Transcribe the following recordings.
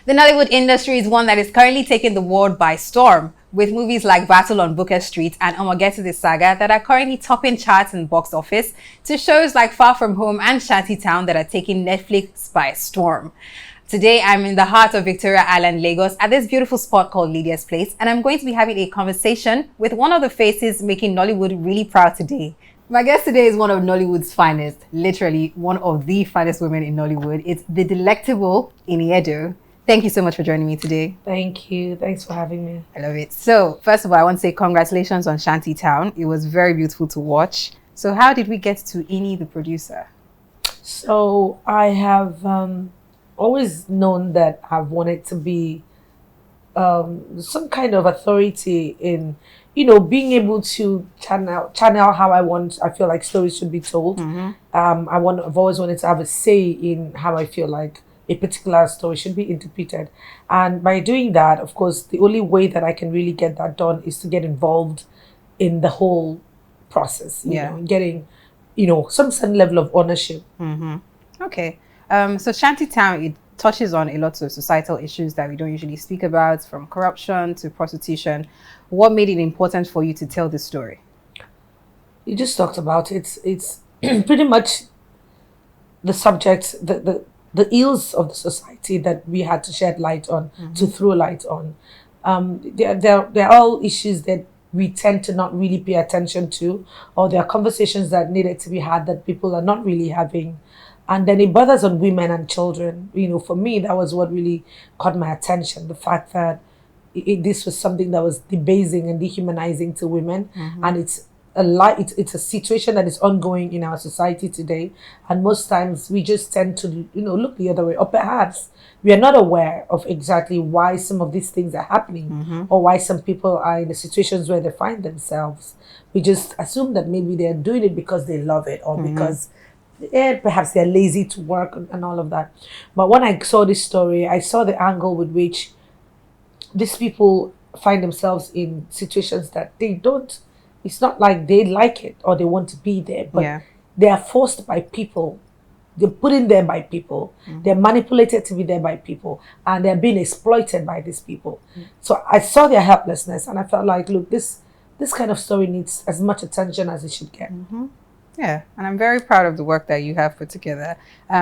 The Nollywood industry is one that is currently taking the world by storm, with movies like Battle on Booker Street and Omageti the Saga that are currently topping charts in box office, to shows like Far From Home and ShantyTown that are taking Netflix by storm. Today, I'm in the heart of Victoria Island, Lagos, at this beautiful spot called Lydia's Place, and I'm going to be having a conversation with one of the faces making Nollywood really proud today. My guest today is one of Nollywood's finest, literally one of the finest women in Nollywood. It's the delectable Iniedo. Thank you so much for joining me today. Thank you. Thanks for having me. I love it. So, first of all, I want to say congratulations on ShantyTown. It was very beautiful to watch. So, how did we get to Ini, the producer? So, I have always known that I've wanted to be some kind of authority in, being able to channel how I feel like stories should be told. Mm-hmm. I've always wanted to have a say in how I feel like a particular story should be interpreted. And by doing that, of course, the only way that I can really get that done is to get involved in the whole process, getting, some certain level of ownership. Mm-hmm. Okay. So ShantyTown, it touches on a lot of societal issues that we don't usually speak about, from corruption to prostitution. What made it important for you to tell this story? You just talked about it. It's pretty much the subject, the ills of the society that we had to shed light on, to throw light on. They're all issues that we tend to not really pay attention to, or there are conversations that needed to be had that people are not really having. And then it bothers on women and children. For me, that was what really caught my attention. The fact that this was something that was debasing and dehumanizing to women. And it's a situation that is ongoing in our society today. And most times we just tend to, look the other way. Or perhaps we are not aware of exactly why some of these things are happening, or why some people are in the situations where they find themselves. We just assume that maybe they're doing it because they love it, or because perhaps they're lazy to work and all of that. But when I saw this story, I saw the angle with which these people find themselves in situations that they don't, it's not like they like it or they want to be there, but they are forced by people. They're put in there by people. They're manipulated to be there by people, and they're being exploited by these people. So I saw their helplessness, and I felt like, look, this kind of story needs as much attention as it should get. Yeah, and I'm very proud of the work that you have put together.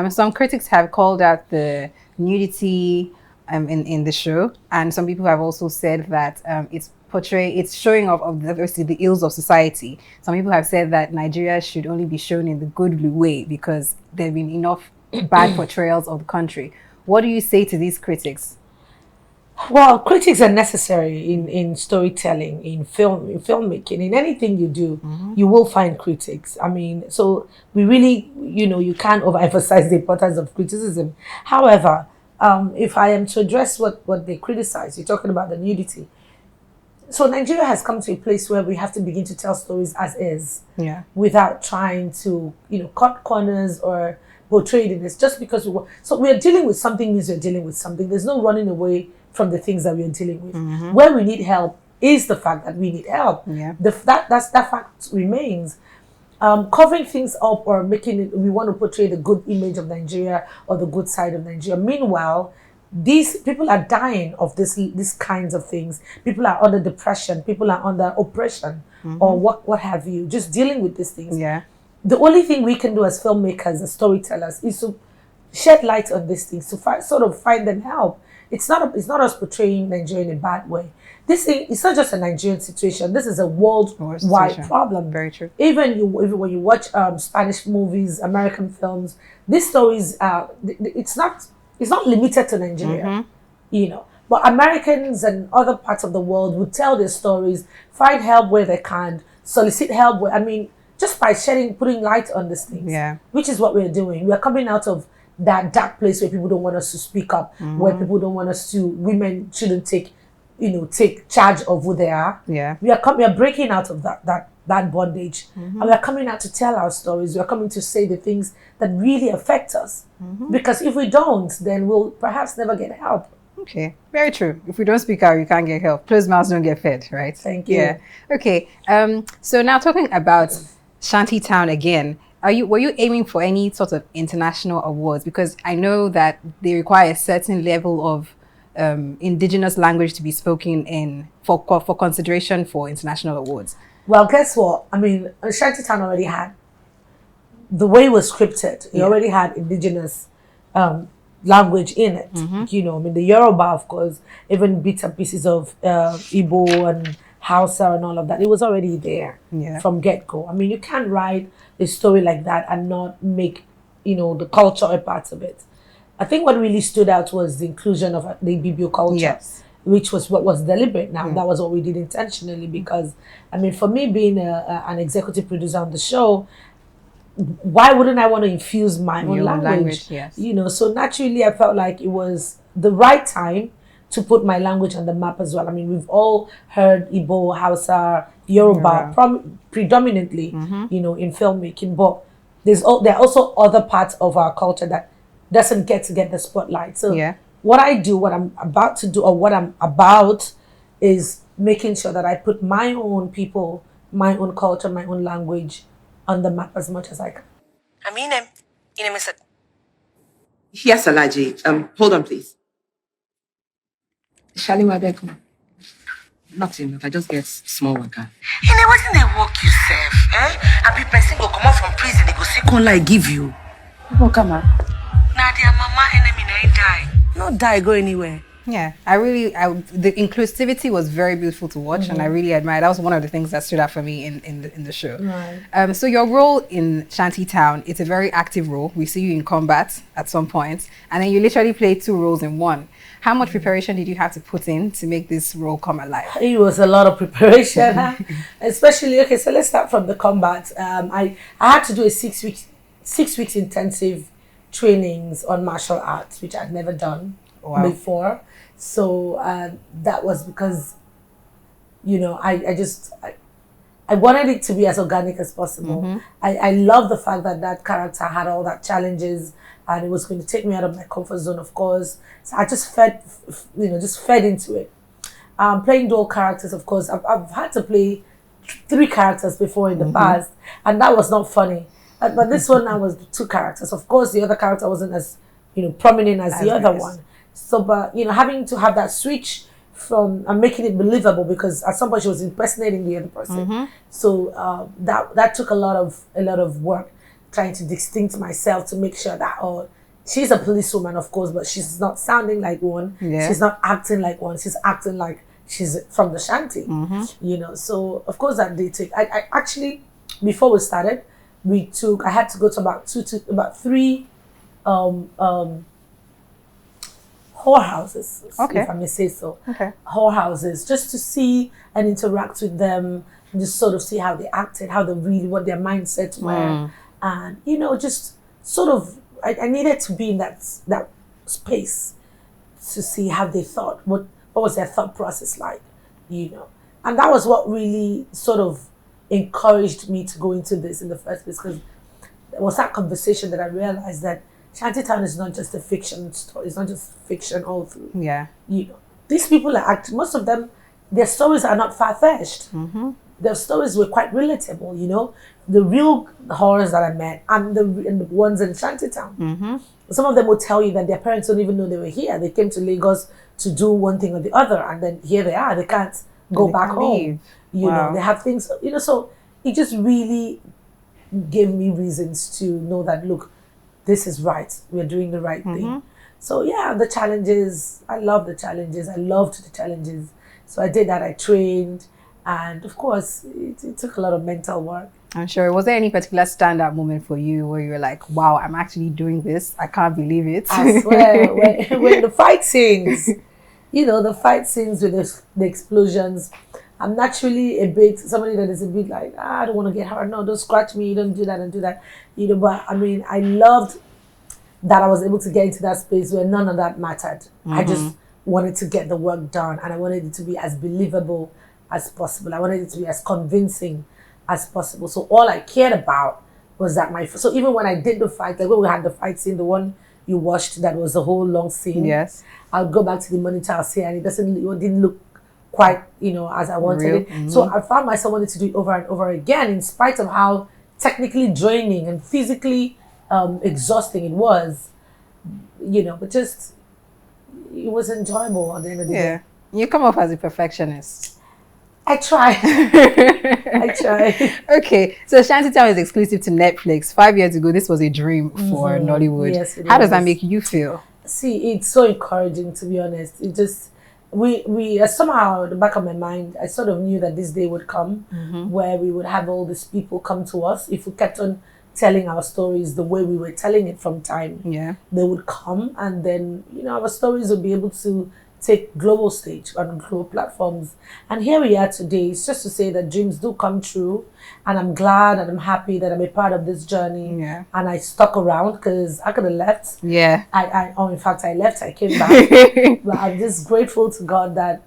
Some critics have called out the nudity in the show, and some people have also said that it's showing off of obviously the ills of society. Some people have said that Nigeria should only be shown in the good way because there have been enough bad portrayals of the country. What do you say to these critics? Well, critics are necessary in storytelling, in filmmaking, in anything you do. You will find critics. I mean, so we really, you can't overemphasize the importance of criticism. However, if I am to address what they criticize, you're talking about the nudity. So Nigeria has come to a place where we have to begin to tell stories as is, without trying to, cut corners or portray it as just because we're dealing with something means we're dealing with something. There's no running away from the things that we are dealing with. Where we need help is the fact that we need help. That fact remains. Covering things up or making it, we want to portray the good image of Nigeria or the good side of Nigeria. Meanwhile, these people are dying of these kinds of things. People are under depression. People are under oppression, or what have you. Just dealing with these things. The only thing we can do as filmmakers, as storytellers, is to shed light on these things, to find them help. It's not us portraying Nigeria in a bad way. It's not just a Nigerian situation. This is a worldwide problem. Very true. Even when you watch Spanish movies, American films, these stories it's not limited to Nigeria. But Americans and other parts of the world would tell their stories, find help where they can, solicit help just by putting light on these things. Which is what we're doing. We're coming out of that dark place where people don't want us to speak up, where people don't want us to, women shouldn't take charge of who they are. We are breaking out of that bondage, and we are coming out to tell our stories. We are coming to say the things that really affect us, because if we don't, then we'll perhaps never get help. Okay, very true. If we don't speak out, you can't get help. Closed mouths don't get fed, right? Thank you. Okay. So now talking about ShantyTown again, were you aiming for any sort of international awards? Because I know that they require a certain level of indigenous language to be spoken in for consideration for international awards? Well, guess what? I mean, ShantyTown already had, the way it was scripted, it already had indigenous language in it. You know, I mean, the Yoruba, of course, even bits and pieces of Igbo and Hausa and all of that, it was already there from get-go. I mean, you can't write a story like that and not make, you know, the culture a part of it. I think what really stood out was the inclusion of the Ibibio culture, which was what was deliberate. Now, that was what we did intentionally because, I mean, for me being an executive producer on the show, why wouldn't I want to infuse my own language? You know, so naturally I felt like it was the right time to put my language on the map as well. I mean, we've all heard Igbo, Hausa, Yoruba predominantly, you know, in filmmaking, but there are also other parts of our culture that doesn't get the spotlight. So what I do, what I'm about to do, or what I'm about is making sure that I put my own people, my own culture, my own language on the map as much as I can. I mean, Mr. Yes, Alaji. Hold on, please. Shalima Bekum. Nothing. I just get small worker. And it wasn't a work yourself, eh? And people person go come out from prison, they go see con like give you. Oh, come on. Now their mama enemy no die. Not die, go anywhere. Yeah, the inclusivity was very beautiful to watch, and I really admired. That was one of the things that stood out for me in the show. Right. So your role in ShantyTown, it's a very active role. We see you in combat at some point, and then you literally play 2 roles in one. How much preparation did you have to put in to make this role come alive? It was a lot of preparation, especially. Okay, so let's start from the combat. I had to do a 6 weeks intensive trainings on martial arts, which I'd never done before. So that was because, you know, I wanted it to be as organic as possible. I love the fact that character had all that challenges and it was going to take me out of my comfort zone, of course. So I just fed into it. Playing dual characters, of course, I've had to play 3 characters before in the past, and that was not funny. But this one, I was 2 characters. Of course, the other character wasn't as, you know, prominent as the other one. So, but, you know, having to have that switch from and making it believable, because at some point she was impersonating the other person. So that took a lot of work, trying to distinct myself to make sure that, oh, she's a policewoman, of course, but she's not sounding like one. She's not acting like one. She's acting like she's from the shanty. You know, so of course that did take. I actually, before we started, I had to go to about 3 WhoreHouses, if I may say so. WhoreHouses, just to see and interact with them, and just sort of see how they acted, what their mindsets were, and, you know, just sort of, I needed to be in that space to see how they thought, what was their thought process like, you know, and that was what really sort of encouraged me to go into this in the first place, because there was that conversation that I realized that ShantyTown is not just a fiction story. It's not just fiction all through. You know, these people are acting. Most of them, their stories are not far-fetched. Their stories were quite relatable. You know, the real horrors that I met and the ones in ShantyTown. Some of them will tell you that their parents don't even know they were here. They came to Lagos to do one thing or the other, and then here they are. They can't go back home. You know, they have things. You know, so it just really gave me reasons to know that, look, this is right. We're doing the right thing. So yeah, the challenges, I love the challenges. I loved the challenges. So I did that, I trained. And of course, it took a lot of mental work. I'm sure. Was there any particular standout moment for you where you were like, wow, I'm actually doing this. I can't believe it. I swear, when the fight scenes, you know, the fight scenes with the explosions, I'm naturally somebody that is a bit like, I don't want to get hurt. No, don't scratch me. Don't do that and do that. You know, but I mean, I loved that I was able to get into that space where none of that mattered. I just wanted to get the work done, and I wanted it to be as believable as possible. I wanted it to be as convincing as possible. So all I cared about was that so even when I did the fight, like when we had the fight scene, the one you watched, that was a whole long scene. I'll go back to the monitor, I'll see, and it didn't look quite, you know, as I wanted it. So I found myself wanting to do it over and over again, in spite of how technically draining and physically exhausting it was, you know, but just it was enjoyable at the end of the Yeah. day. You come off as a perfectionist. I try. I try. Okay, so Shantytown is exclusive to Netflix. 5 years ago, this was a dream for Nollywood. Yes, it How does that was. make you feel? See, it's so encouraging, to be honest. It just we somehow at the back of my mind, I sort of knew that this day would come where we would have all these people come to us if we kept on telling our stories the way we were telling it from time. Yeah. They would come, and then our stories would be able to take global stage on global platforms. And here we are today. It's just to say that dreams do come true, and I'm glad and I'm happy that I'm a part of this journey. Yeah. And I stuck around because I could have left. Yeah. In fact, I left. I came back. But I'm just grateful to God that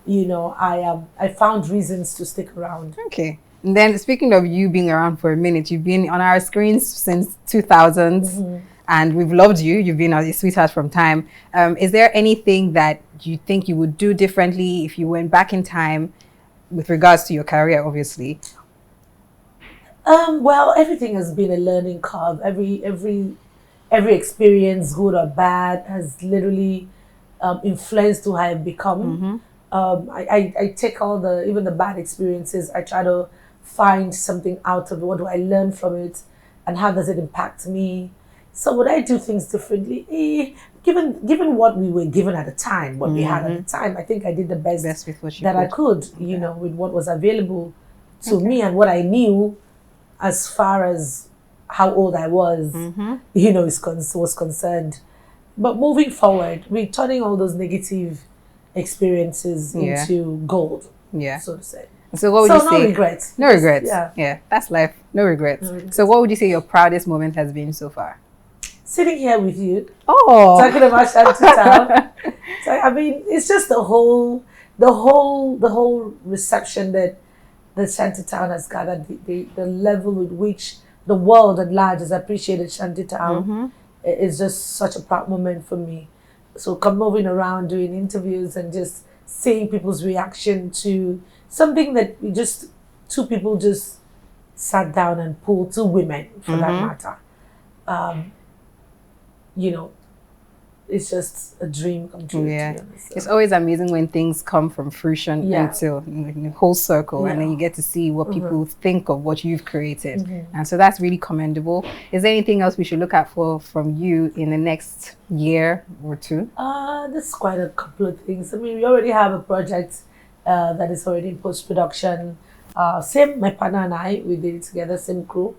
I found reasons to stick around. Okay. And then speaking of you being around for a minute, you've been on our screens since 2000s. And we've loved you. You've been a sweetheart from time. Is there anything that you think you would do differently if you went back in time with regards to your career, obviously? Well, everything has been a learning curve. Every experience, good or bad, has literally influenced who I have become. I take even the bad experiences. I try to find something out of it. What do I learn from it, and how does it impact me? So would I do things differently? Given what we were given at the time, what we had at the time, I think I did the best with what you that I could, with what was available to me and what I knew as far as how old I was, was concerned. But moving forward, we're turning all those negative experiences into gold, so to say. So what would you say? No regrets. No regrets. Yeah, that's life. No regrets. So what would you say your proudest moment has been so far? Sitting here with you, talking about ShantyTown. So I mean, it's just the whole reception that ShantyTown has gathered, the level with which the world at large has appreciated ShantyTown. Is just such a proud moment for me. So moving around doing interviews and just seeing people's reaction to something that two people just sat down and pulled, two women for that matter. It's just a dream come true. Yeah, to be honest. it's always amazing when things come from fruition until in a whole circle, and then you get to see what people think of what you've created, and so that's really commendable. Is there anything else we should look out for from you in the next year or two? There's quite a couple of things. I mean, we already have a project that is already in post-production. My partner and I, we did it together, same crew.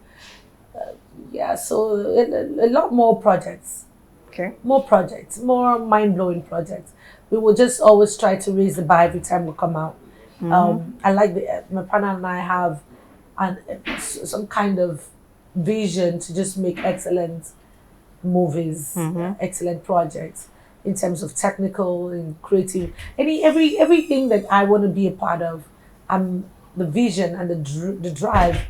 So a lot more projects. Okay. More projects, more mind-blowing projects. We will just always try to raise the bar every time we come out. I like my partner and I have some kind of vision to just make excellent movies, excellent projects in terms of technical and creative. Everything that I want to be a part of, the vision and the drive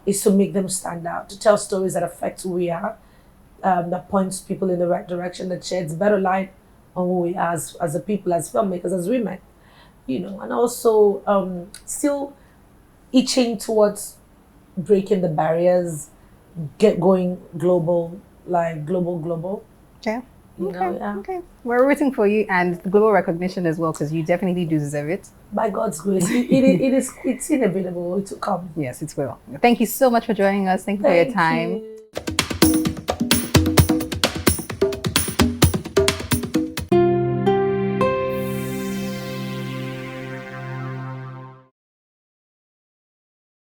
is to make them stand out, to tell stories that affect who we are. That points people in the right direction, that sheds better light on who we are as a people, as filmmakers, as women, and also still itching towards breaking the barriers, going global, like global. Okay. Okay. We're rooting for you and the global recognition as well, because you definitely do deserve it. By God's grace, it's inevitable to come. Yes, it will. Thank you so much for joining us. Thank you for your time.